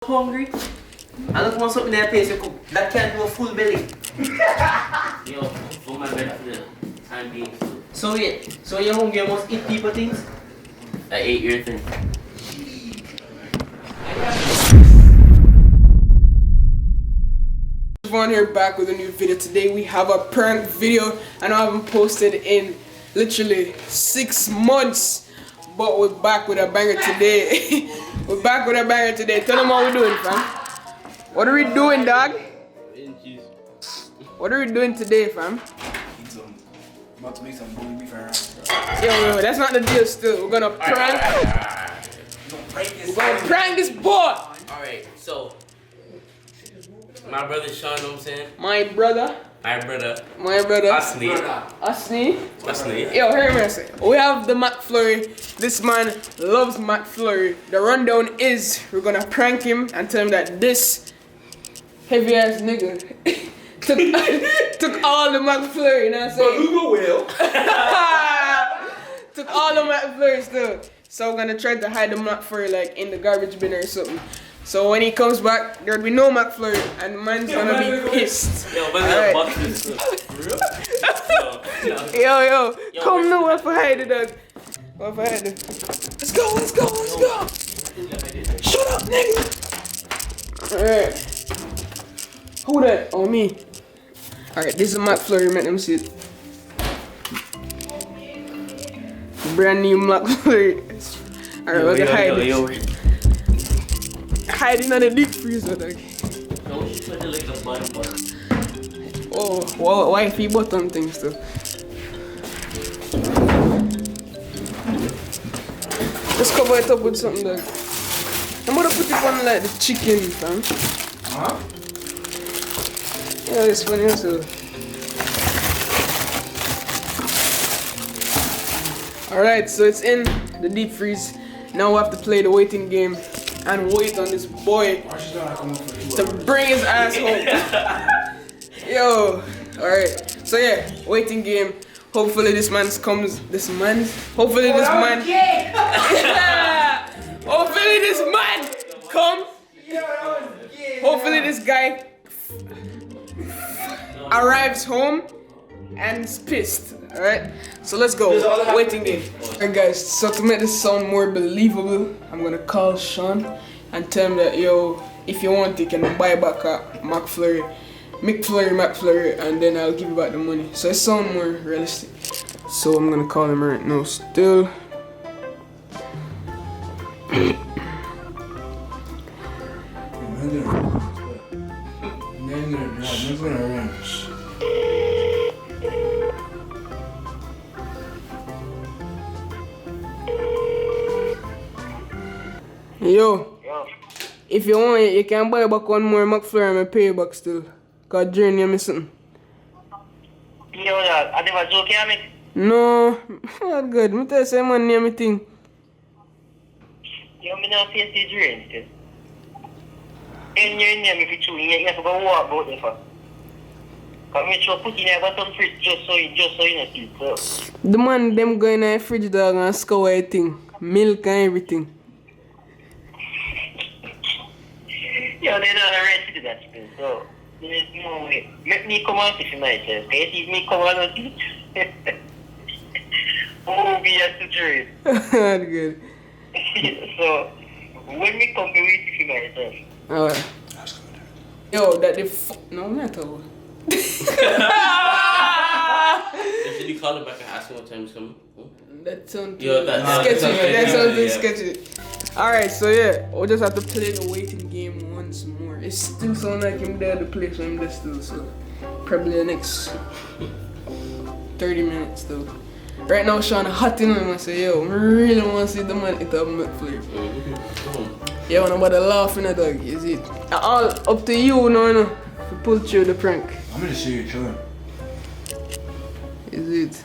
hungry. I don't want something that pays you cook. That can't do a full belly. Yo, for my better for the time being. So wait, so you're hungry, you must eat people things? I ate your thing. Everyone here back with a new video. Today we have a prank video. I know I haven't posted in literally 6 months, but we're back with a banger today. We're back with a banger today. Tell them what we're doing, fam. What are we doing, dog? What are we doing today, fam? About to make some bully beef around. Yo, that's not the deal still. We're gonna prank. We're gonna prank this boy. Alright, so my brother Sean, know what I'm saying? My brother. Asni. Yo, hear me say. We have the McFlurry. This man loves McFlurry. The rundown is we're gonna prank him and tell him that this heavy ass nigga took all the McFlurry, you know what I'm saying? Beluga whale. Took all the McFlurry still. So we're gonna try to hide the McFlurry like in the garbage bin or something. So when he comes back, there'll be no McFlurry and man's gonna be pissed. Yo, but Alright. Yo, come now, what for hide it, dog? What for hide it? Let's go. Shut up, nigga. Alright. Who that? Oh, me. Alright, this is McFlurry, man. Let me see it. Brand new McFlurry. Alright, we're gonna hide it. Hiding on the deep freezer, dog. Oh, wow, wifey button things too. Let's cover it up with something, dog. I'm gonna put it on like the chicken, fam. Huh? Yeah, it's funny also. Alright, so it's in the deep freeze. Now we have to play the waiting game and wait on this boy to bring his ass home. Yo, alright. So yeah, waiting game. Hopefully this man comes. Hopefully this man comes. Hopefully this guy arrives home and is pissed. Alright, so let's go. Waiting game. Alright guys, so to make this sound more believable, I'm gonna call Sean and tell him that yo, if you want you can buy back a McFlurry, and then I'll give you back the money. So it sounds more realistic. So I'm gonna call him right now still. Yo, if you want it, you can buy back one more McFlurry and pay back still. Cause journey I'm missing. Yo, I never joke here, mate. No, not good. Me tell you say man name me thing. Yo, me not face the drain, still. In your name, if you choose, you have to go walk about it for. Cause me sure put in there got some fruit just so you know see. So. The man them go in the fridge dog and scour everything. Milk and everything. Yo, they don't right to do that still, so there's no way. Let me come out if you myself. Okay, if me come out and see. Oh, be a to drain. Not good. So when me come to wait if you myself. Alright. Yo, that the no matter what. Should you call him back and ask him what time he's coming? That sounds sketchy. Alright, so yeah, we'll just have to play the waiting game once more. It still sounds like him there to play, so I'm there still, so probably the next 30 minutes though. Right now, Sean hot in him and say, yo, I really want to see the man eat up McFlurry. Yeah, when I'm about to laugh in the dog, is it? All up to you, no, to pull through the prank. I'm gonna see you chilling. Is it?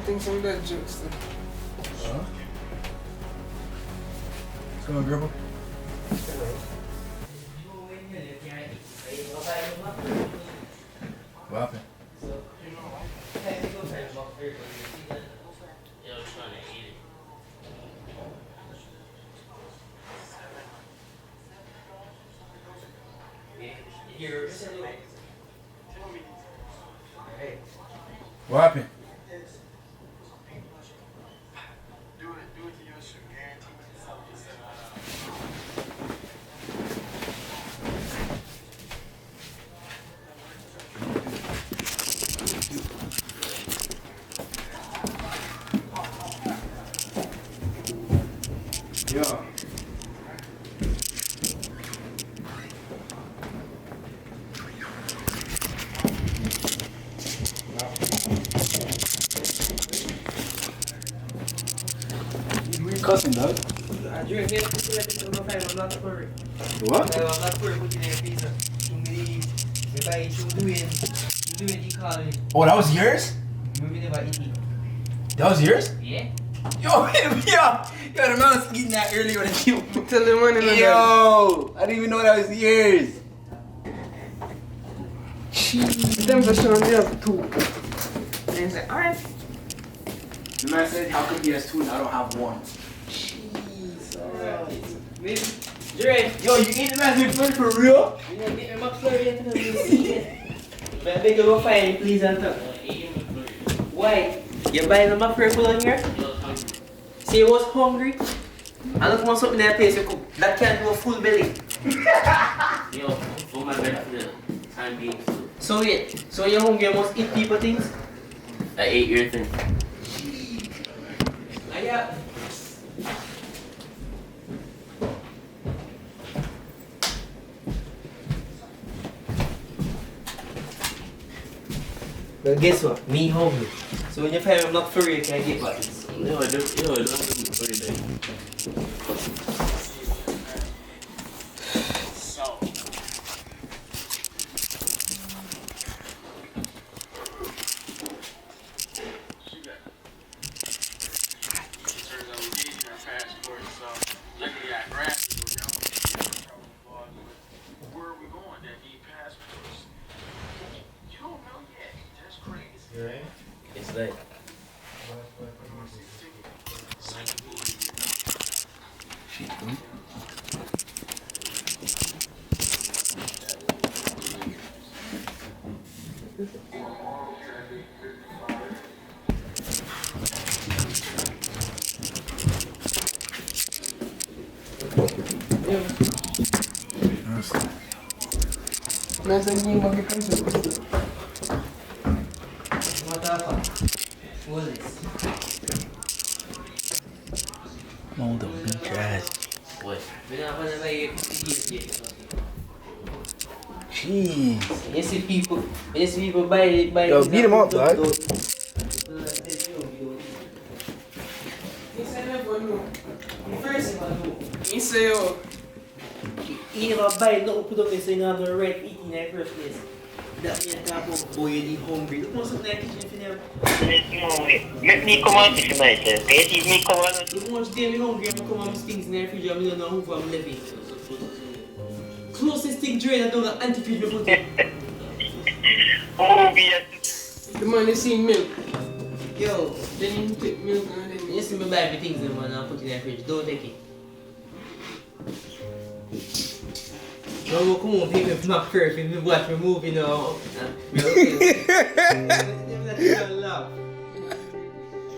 think some of that jokes though. Huh? What's going on, Grandpa? What happened? What happened? Yeah. You cussing, dog? I'm not for What? I'm not for putting in a pizza. Doing the calling. Oh, that was yours? We never eat it. That was yours? Yeah? Yo, the man was eating that earlier when I came. Tell the man in the Yo, I didn't even know that was yours. them for sure only have two. And he's like, alright. The man said, how come he has two and I don't have one? Maybe. Dre, Yo, you eat the man's McFlurry for real? you know, get my McFlurry and see it. But I beg you go find it, please, and talk. Why? You buying a McFlurry full on here? See, you was hungry. I don't want something that pays you cook. That can't do a full belly. Yo, for my better for the time being. So wait, so you're hungry, you must eat people things? I ate your thing. Yeah. But guess what? Me hungry. So when you find I'm not for you, can I get back? No, I don't have to It's like Nasa hindi magkakasin. what the fuck? What is this? Mold of beach ass. What? Pinapanood ba yung Jeez. Yes, people buy Yo, beat him up, dog. First, he say, oh, You never buy no put up so you don't have the right eating in the first place. That means that boy you hungry. Look what's up in the kitchen for them. Make me come out this night, can you see me come out? Look how much day me hungry and come and things in the fridge and I don't know who I'm living. Closest thing drain I don't got antifreeze me put it. Oh, yes. the man is seeing milk. Yo, Then you take milk and then you see me buy me things and I put in the fridge. Don't take it. No, come on, people, it's not first. We watch me movie now. Laugh.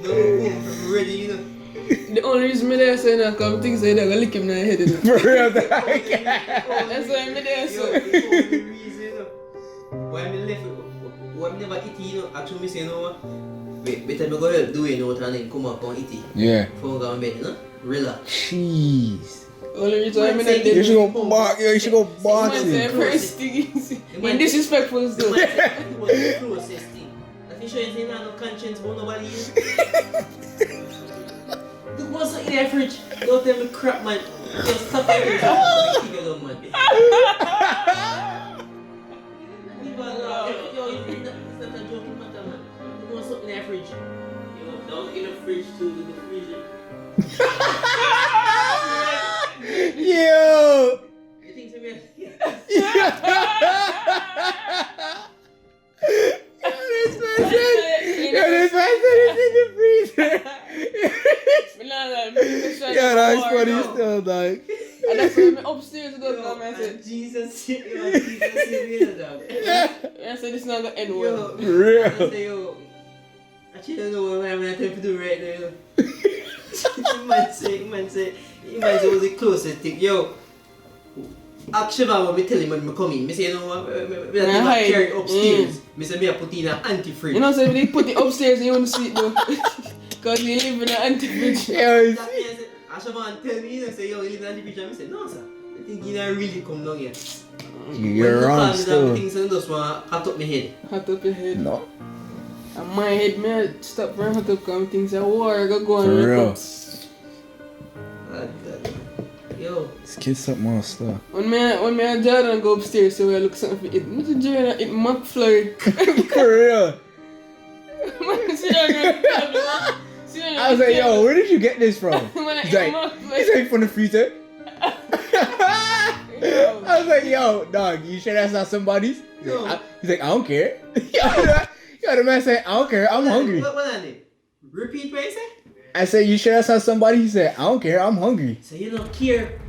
No, I'm ready, you know. the only reason me there saying that come things say they're gonna lick him in the head. You know? For real, dog. That's why me there Yo, so. the only reason, you know. Why me left, why me never eat it, you know. Actually, me say, you know what? Wait, better me go help do it, you know, and then come up and eat it. Yeah. Before I go and bed, you know. Relax. Jeez. Only reason why me Man, there. You should go box. Yo, you should go Man boxing. say first thing is in disrespectful The stuff. man said it was the closest thing. That you sure you ain't have no conscience about nobody else. Look what's in the fridge. Don't tell me crap, man. Just stop it. Keep it alone, man. Leave her alone. Yo, it's not a joking matter, man. Look what's in the fridge. Yo, Don't in the fridge too, in the freezer. Yo! You think so, man? This man said it's in the freezer. Yeah, that's funny still, dog. And that's why I'm upstairs to go come and say, Jesus, Jesus, dog. I said this not gonna end well. For real. I say, yo, actually, I don't know what I'm going to do right now. You man say, it was the closest thing. Yo, actually, when I tell him when I come in, I say, you know what, I carry it upstairs. I say, I put in an antifreeze. You know, so if they put it upstairs, you won't see it though. Because you live in an antifreeze. Ashaban tell me, he say, yo, you live in the antifreeze. I say, no, sir. I think you don't really come down here. You're wrong still. Things and just want to hot up my head. Hot up your head. No. And my head, man, stop from hot up because things are war, go on. For real. Yo. Let's get something else stuff. When me and Jordan go upstairs, so we look something for it. Mr. Jordan eat McFlurry. For real. I was like, yo, where did you get this from? He's like, from the freezer. I was like, yo, dog, you sure that's not somebody's? He's like, I don't care. Yo, the man said, I don't care, I'm hungry. What on it? Repeat what you say? I said, you sure that's not somebody? He said, I don't care, I'm hungry. So you don't care.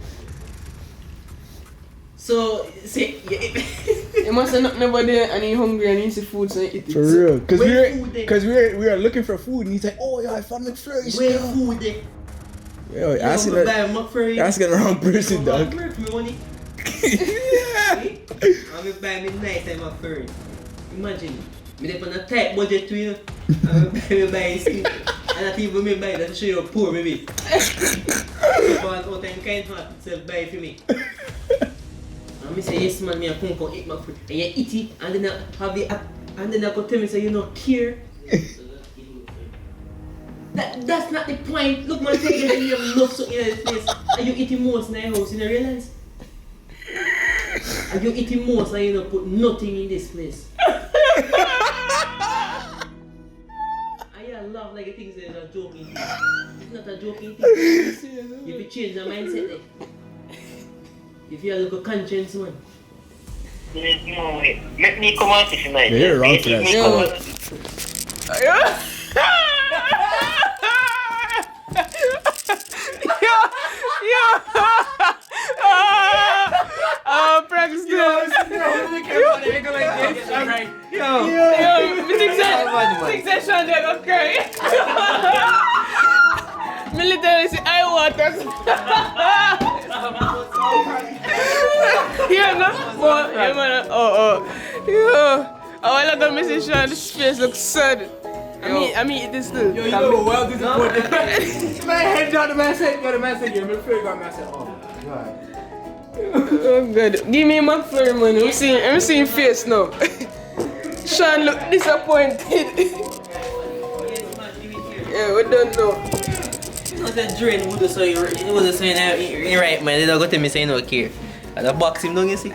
So, say, You must have nothing about there and he's hungry and he needs food, so he eat it. For real. Because we were looking for food and he's like, oh, yeah, I found McFlurry. Where food there? Yo, asking the wrong person, dog. Money. I'm buy me nice time McFlurry. Imagine, me dey on a tight budget too, you know. I'm buy skin. And not even me buy that to show you how poor me be. So all time kind heart self buy for me. And me say yes man, me a come eat McFlurry. And you eat it and then I have it and then I go tell me say you don't care. That's not the point. Look man, say you have love so in this place. Are you eating most in the house, you don't realize? Are you eating most and you don't put nothing in this place? I laugh like things that are joking. It's not a joking thing. If you change your mindset there. If you have a conscience man. No way. Make me come out if night. Yeah, you're wrong for that. Practice this. Think that Sean they go cry. Me literally say I water. Yeah, no? But, yeah, man. Yeah. I look at Mrs. Sean, this face looks sad. I mean, eat this too. Yo, you know, well disappointed. My head down, the man said, yeah, McFlurry got me. I said, oh, God. Oh, God. Give me McFlurry, man. I'm seeing face now. Sean look disappointed. Yeah, we don't know. Not that drain would have said you're right, man. They don't go to me saying no care. And the box him down, you see?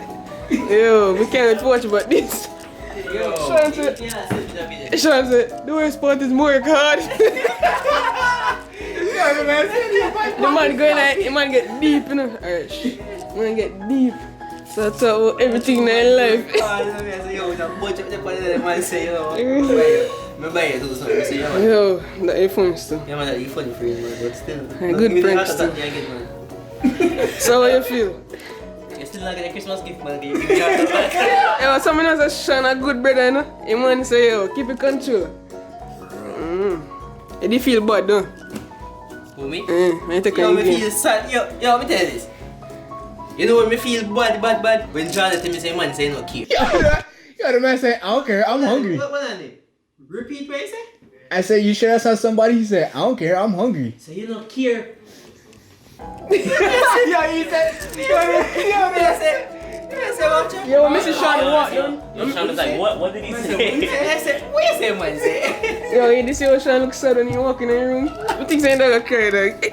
Yo, we can't watch about this. Yo, Sean said, the worst part is more hard. The man going like, the man get deep, you know. Alright, the man get deep. So I talk about everything in life. Yo, that ain't funny still. Yeah, man, that funny for you, man, but still. Good prank still. So how you feel? You still not get a Christmas gift, man. You give me that. Yo, someone else has Sean a good brother, you know? He man say, yo, keep it control. You do feel bad, though? Who, me? I take Yo, a me game. feel sad. Yo, let me tell you this. You know when me feel bad? When John tell me say, man, say no care. Yo, the man said, I don't care, I'm hungry. What on it? Repeat what you say? I said, you sure that's not somebody? He said, I don't care, I'm hungry. So you don't care. Yo, Mr. Sean, what? Sean was like, what did he say? What you say, man? Say? Yo, you see how Sean looks sad when you walk in the room? You think saying that I cry, dog?